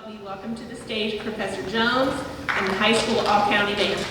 we welcome to the stage Professor Jones and the high school all-county band.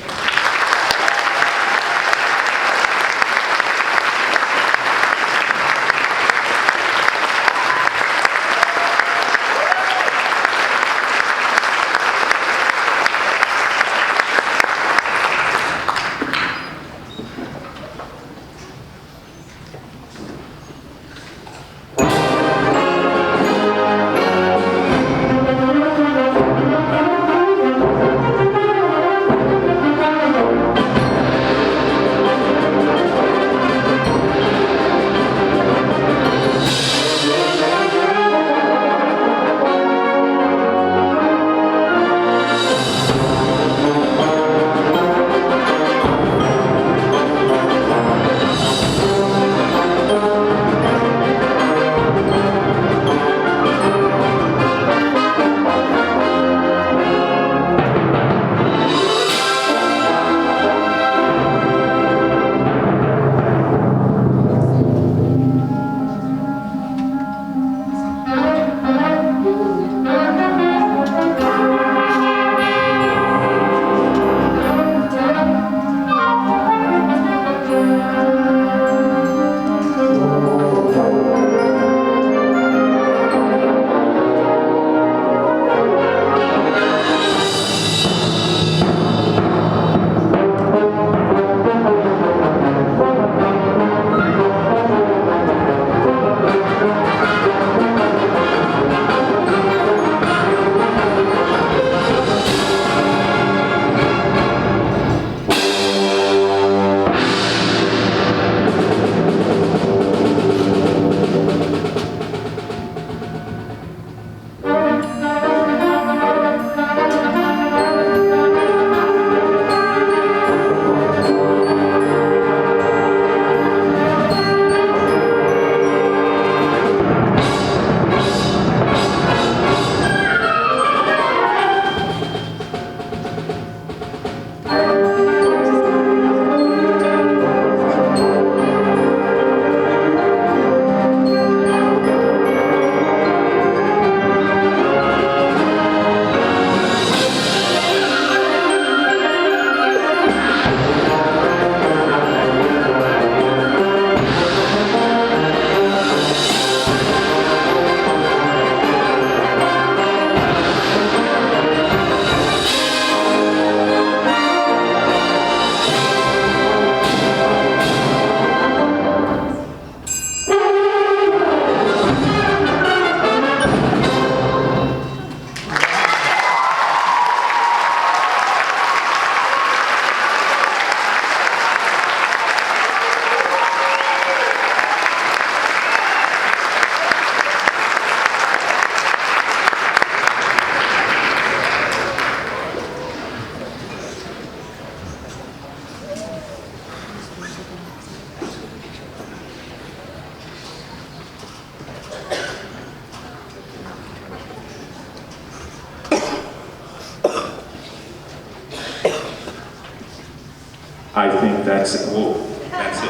I think that's it. Whoa, that's it.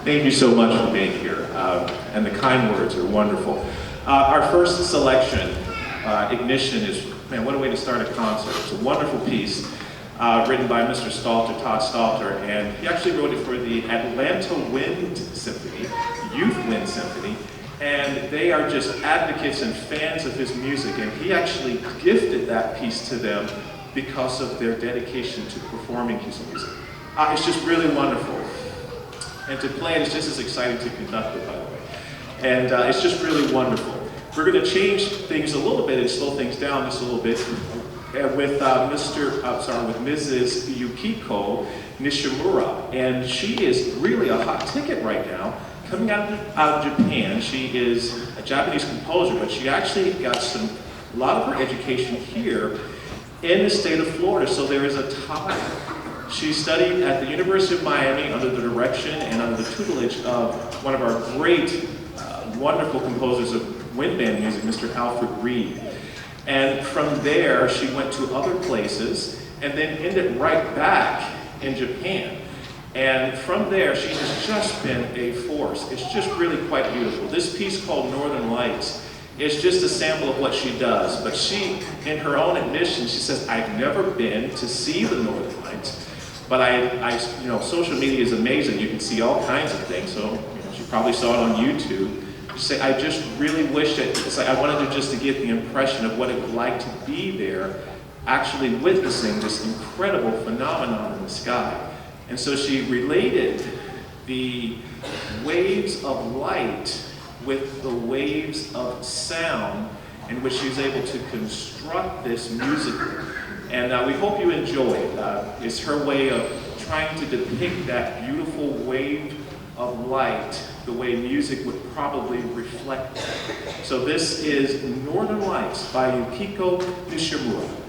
Thank you so much for being here, and the kind words are wonderful. Our first selection, Ignition, is, man, what a way to start a concert. It's a wonderful piece written by Mr. Stalter, Todd Stalter, and he actually wrote it for the Atlanta Wind Symphony, Youth Wind Symphony, and they are just advocates and fans of his music, and he actually gifted that piece to them because of their dedication to performing his music. It's just really wonderful. And to play it is just as exciting to conduct it, by the way. And it's just really wonderful. We're going to change things a little bit and slow things down just a little bit with Mrs. Yukiko Nishimura. And she is really a hot ticket right now, coming out of Japan. She is a Japanese composer, but she actually got a lot of her education here in the state of Florida, so there is a tie. She studied at the University of Miami under the direction and under the tutelage of one of our great, wonderful composers of wind band music, Mr. Alfred Reed. And from there, she went to other places and then ended right back in Japan. And from there, she has just been a force. It's just really quite beautiful. This piece called Northern Lights is just a sample of what she does. But she, in her own admission, she says, I've never been to see the Northern Lights, but you know, social media is amazing. You can see all kinds of things. So, you know, she probably saw it on YouTube. She said, I just really wish that, it's like I wanted to just to get the impression of what it would like to be there, actually witnessing this incredible phenomenon in the sky. And so she related the waves of light with the waves of sound in which she was able to construct this musically. And we hope you enjoy it. It's her way of trying to depict that beautiful wave of light the way music would probably reflect that. So this is Northern Lights by Yukiko Nishimura.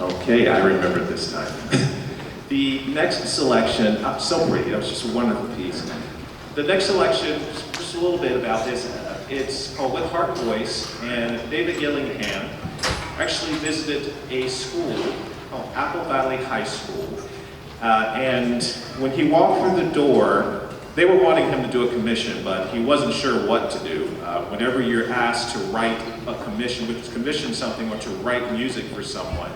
Okay, I remember it this time. The next selection, so pretty, that was just a wonderful piece. The next selection, just a little bit about this. It's called With Heart and Voice, and David Gillingham actually visited a school called Apple Valley High School. And when he walked through the door, they were wanting him to do a commission, but he wasn't sure what to do. Whenever you're asked to write a commission, which is commission something or to write music for someone,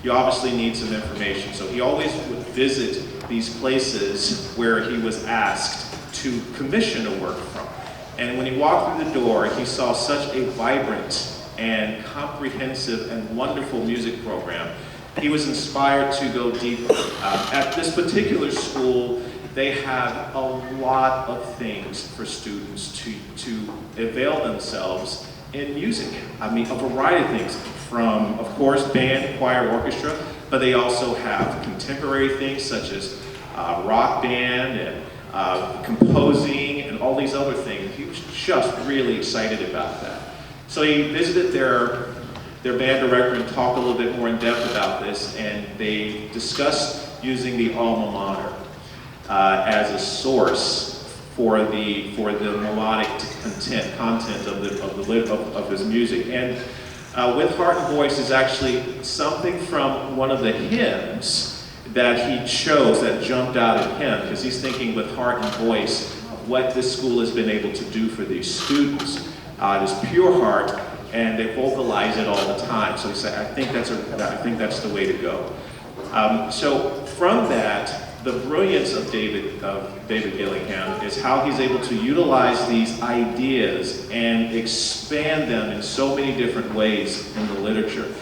you obviously need some information. So he always would visit these places where he was asked to commission a work from. And when he walked through the door, he saw such a vibrant and comprehensive and wonderful music program. He was inspired to go deeper. At this particular school, they have a lot of things for students to avail themselves in music. I mean, a variety of things, from, of course, band, choir, orchestra, but they also have contemporary things such as rock band and composing and all these other things. He was just really excited about that. So he visited their band director and talked a little bit more in depth about this, and they discussed using the alma mater as a source for the melodic content of his music. And With Heart and Voice is actually something from one of the hymns that he chose that jumped out at him, because he's thinking with heart and voice of what this school has been able to do for these students. It is pure heart, and they vocalize it all the time. So he said, I think that's the way to go. So from that, the brilliance of David Gillingham is how he's able to utilize these ideas and expand them in so many different ways in the literature.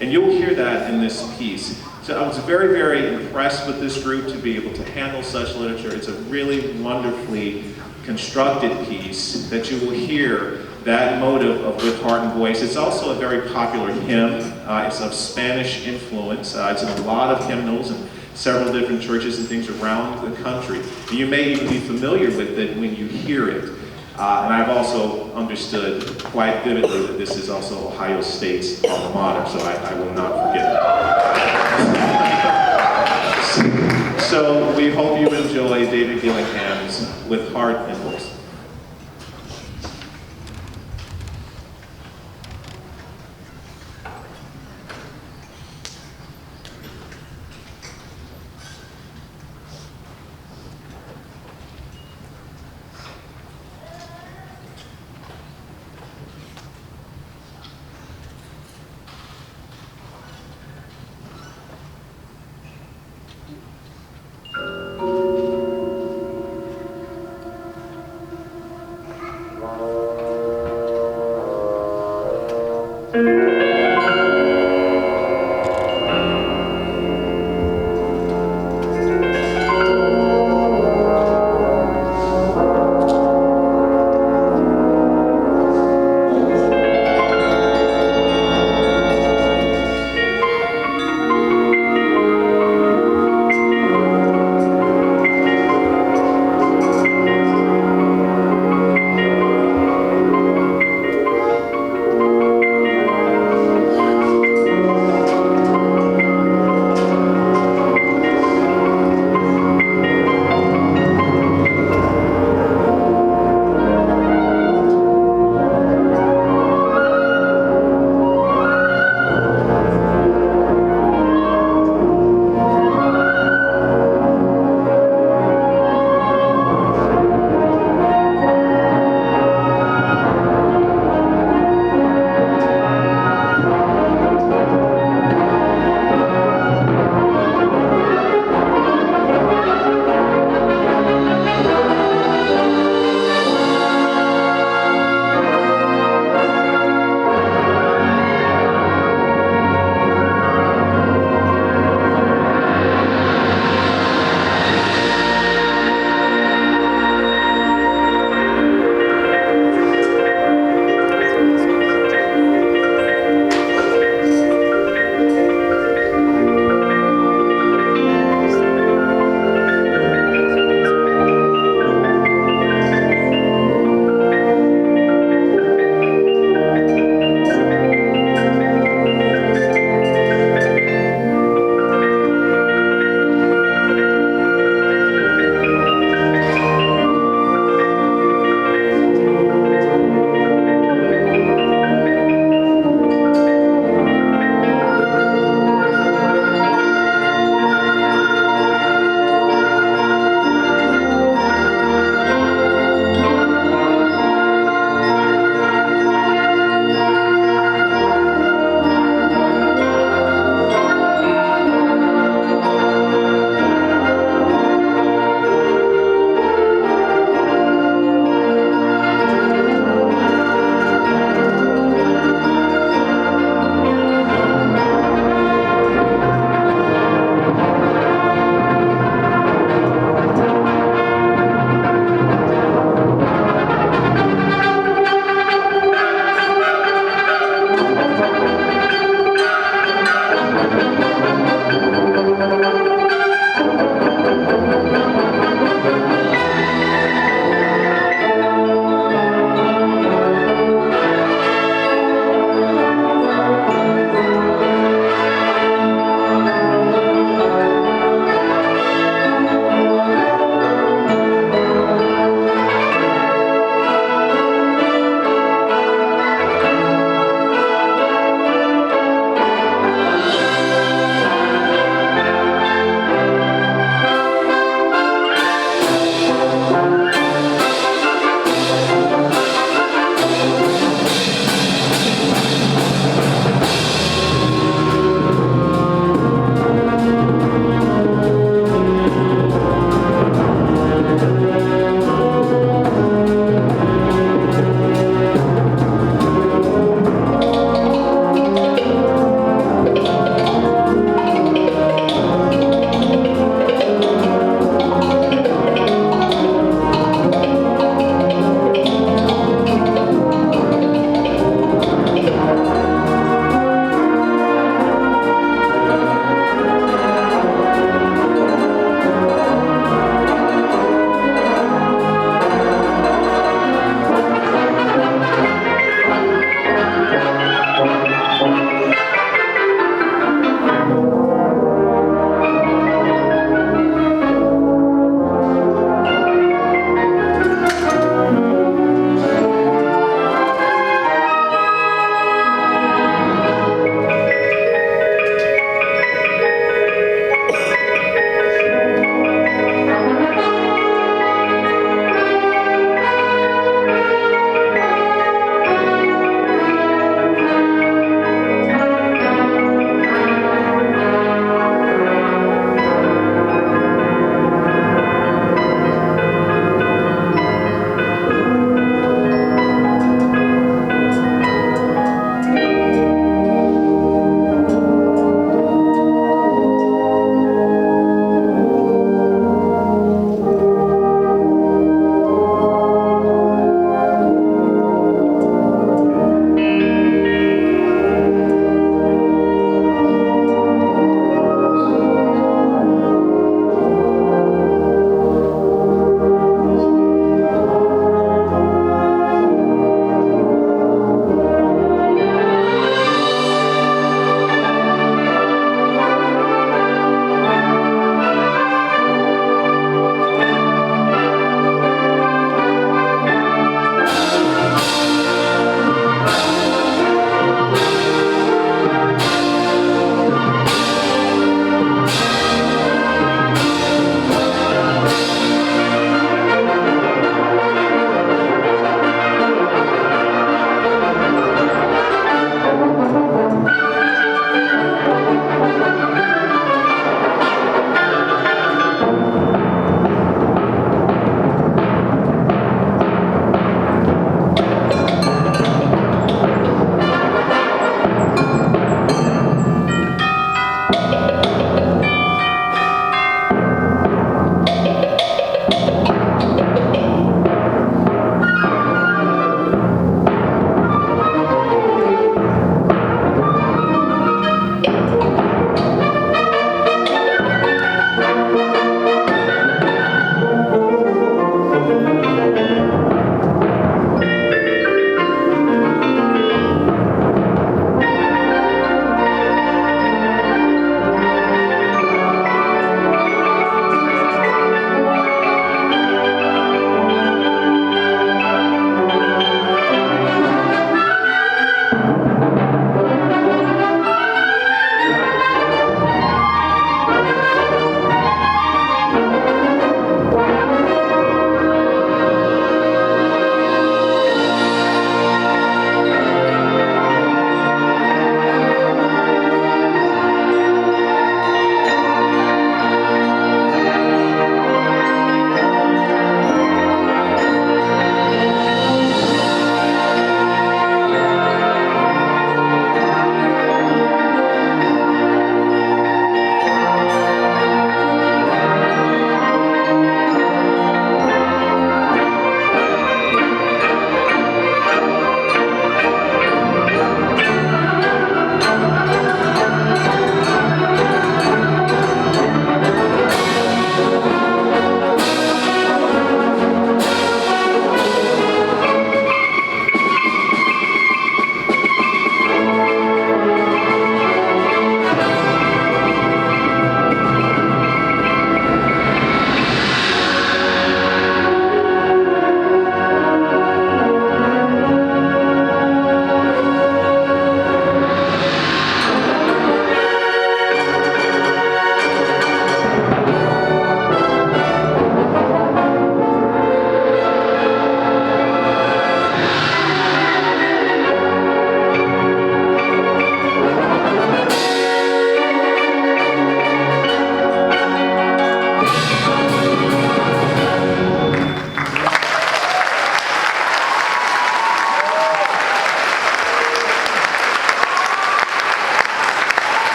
And you'll hear that in this piece. So I was very, very impressed with this group to be able to handle such literature. It's a really wonderfully constructed piece that you will hear that motive of With Heart and Voice. It's also a very popular hymn. It's of Spanish influence. It's in a lot of hymnals and several different churches and things around the country. You may even be familiar with it when you hear it. And I've also understood quite vividly that this is also Ohio State's alma mater, so I will not forget that. So we hope you enjoy David Gillingham's With Heart and Voice.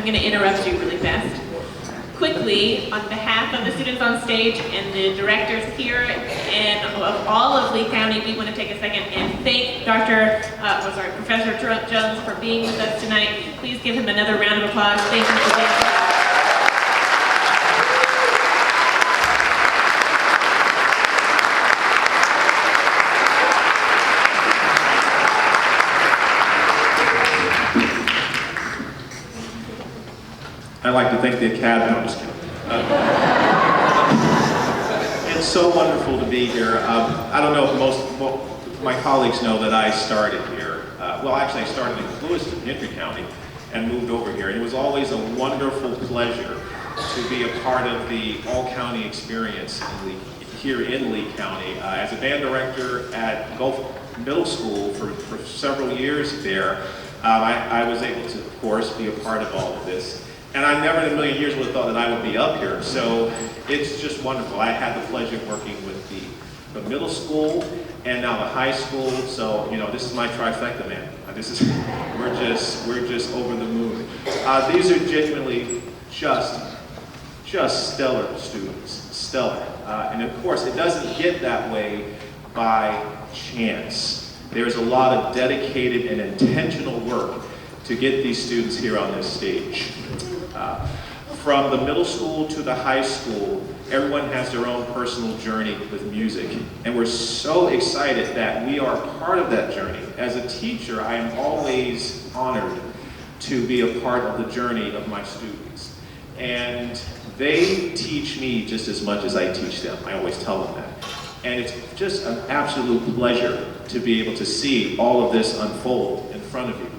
I'm going to interrupt you really fast. Quickly, on behalf of the students on stage and the directors here and of all of Lee County, we want to take a second and thank Professor Jones for being with us tonight. Please give him another round of applause. Thank you for being here. I'd like to thank the Academy. No, I'm just kidding. It's so wonderful to be here. I don't know if most my colleagues know that I started here. Well, actually, I started in Lewiston, Henry County, and moved over here. And it was always a wonderful pleasure to be a part of the all-county experience here in Lee County. As a band director at Gulf Middle School for several years there, I was able to, of course, be a part of all of this. And I never in a million years would have thought that I would be up here. So it's just wonderful. I had the pleasure of working with the middle school and now the high school. So, you know, this is my trifecta, man. We're just over the moon. These are genuinely just stellar students, stellar. And of course, it doesn't get that way by chance. There's a lot of dedicated and intentional work to get these students here on this stage. From the middle school to the high school, everyone has their own personal journey with music. And we're so excited that we are part of that journey. As a teacher, I am always honored to be a part of the journey of my students. And they teach me just as much as I teach them. I always tell them that. And it's just an absolute pleasure to be able to see all of this unfold in front of you.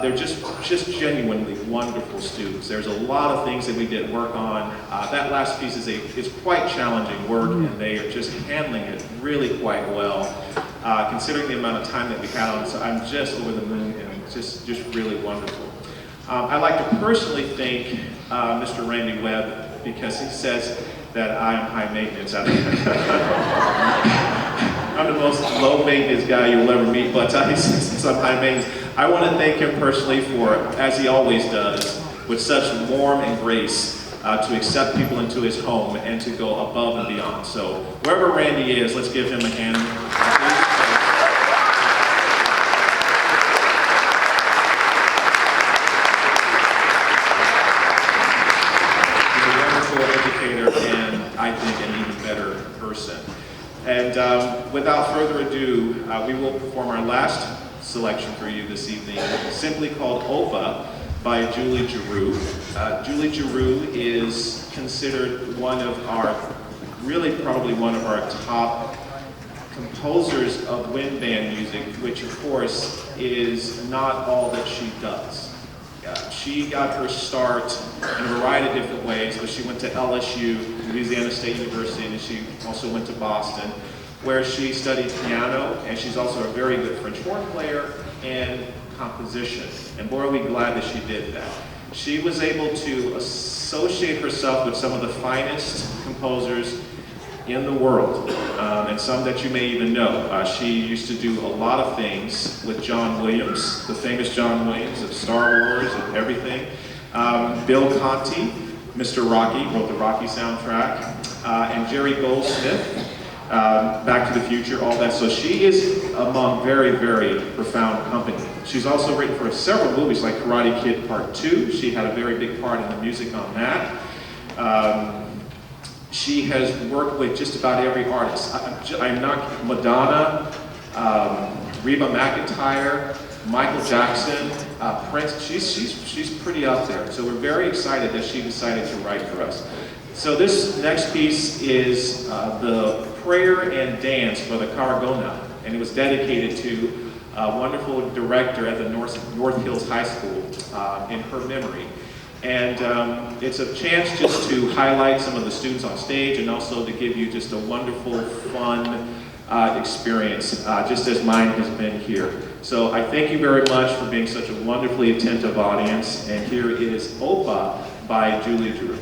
They're just genuinely wonderful students. There's a lot of things that we did work on. That last piece is quite challenging work, and they are just handling it really quite well, considering the amount of time that we had on. So I'm just over the moon, and it's just really wonderful. I'd like to personally thank Mr. Randy Webb, because he says that I am high maintenance. I'm the most low maintenance guy you'll ever meet, but he says I'm high maintenance. I want to thank him personally for, as he always does, with such warmth and grace, to accept people into his home and to go above and beyond. So wherever Randy is, let's give him a hand. He's a wonderful educator and I think an even better person. And without further ado, we will perform our last selection for you this evening, simply called Opa by Julie Giroux. Julie Giroux is considered one of our, really probably one of our top composers of wind band music, which of course is not all that she does. She got her start in a variety of different ways, but she went to LSU, Louisiana State University, and she also went to Boston, where she studied piano, and she's also a very good French horn player and composition. And boy, are we glad that she did that. She was able to associate herself with some of the finest composers in the world, and some that you may even know. She used to do a lot of things with John Williams, the famous John Williams of Star Wars and everything. Bill Conti, Mr. Rocky, wrote the Rocky soundtrack, and Jerry Goldsmith, Back to the Future, all that. So she is among very, very profound company. She's also written for several movies like Karate Kid Part 2. She had a very big part in the music on that. She has worked with just about every artist. I'm not Madonna, Reba McEntire, Michael Jackson, Prince. She's pretty up there. So we're very excited that she decided to write for us. So this next piece is the prayer and dance for the Caragona, and it was dedicated to a wonderful director at the North Hills High School in her memory. And it's a chance just to highlight some of the students on stage and also to give you just a wonderful, fun experience, just as mine has been here. So I thank you very much for being such a wonderfully attentive audience. And here is Opa by Julie Giroux.